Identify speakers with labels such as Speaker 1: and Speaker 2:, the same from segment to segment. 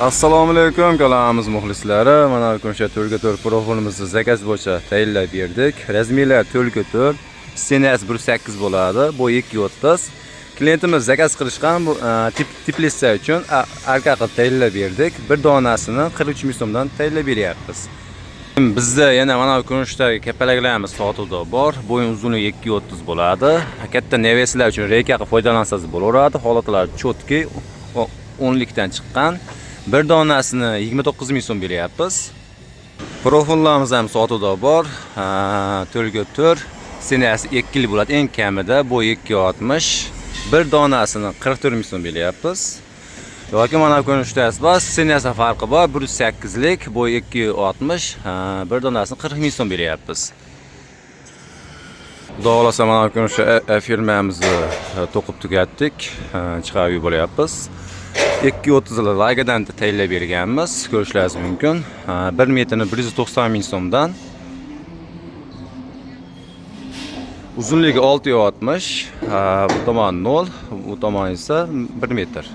Speaker 1: Assalomu alaykum kanalimiz muxlislari. Mana o'sha 4x4 profilimizni zakaz bo'yicha tayinlab berdik. Razmerlar 4x4, CNS 1.8 bo'ladi. Bu 2.30. Klientimiz zakaz qilishgan bu tiplisa uchun arka qilib tayinlab berdik. Bir donasini 43 ming so'mdan tayinlab beryapmiz. Bizda yana mana bu ko'rinishdagi kapalaklarimiz sotuvda bor. Bo'yin uzunligi 2.30 bo'ladi. Katta neveslar uchun reyka qilib foydalansangiz bo'laveradi. Holatlari chotki 10likdan chiqqan. Bir donasini 29 ming so'm beryapmiz. Profillarimiz ham sotuvda bor. 4x4 CNS 2 yil bo'ladi eng kamida. Bu 2.60. Bir donasini 44 ming so'm beryapmiz. Yoki mana ko'rinishdasiz bor, CNS farqi bor. 1.8 lik, bu 2.60. Bir donasini 40 ming so'm beryapmiz. Xudo xolasa mana ko'rinishda firmamizni to'qib tugatdik. Chiqarib yuboryapmiz. 2.30 lagadan tayinlab berganmiz. Ko'rishlaringiz mumkin. 1 metrini 190 ming so'mdan. Uzunligi 6.60. Bu tomon 0, bu tomon esa 1 metr.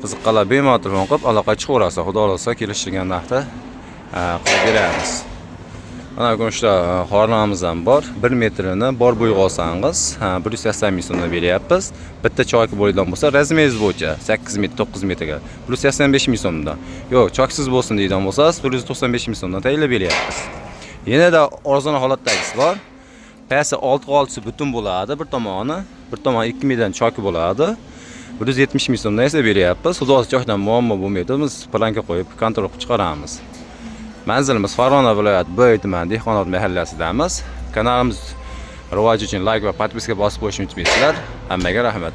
Speaker 1: Qiziqqanlar bemalol telefon qilib aloqa chiqaverasa, xudo xolasa kelishtirgan narxda qilib beramiz. Mana ko'rinishda xorlarimiz ham bor. 1 metrini bor bo'yiga olsangiz, 180 ming so'mdan beryapmiz. Bitta choyki bo'yidan bo'lsa, razmeringiz bo'yicha 8 metr, 9 metrga 185 ming so'mdan. Yo'q, choksiz bo'lsin deydigan bo'lsangiz, 195 ming so'mdan tayinlab beryapmiz. Yanada arzon holatdagisi bor. Pasi 6 butun bo'ladi, bir tomoni 2 mingdan choyki bo'ladi. 170 ming so'mdan esa beryapmiz. Xudo xolasa joydan muammo bo'lmaydi. Biz planka qo'yib kontrol qilib chiqaramiz. Manzilimiz Farg'ona viloyati Bo'y tuman Dehqonobod mahallasidamiz. Kanalimiz rivoji uchun like va podpiska bosib qo'yishni unutmaysizlar. Hammaga rahmat.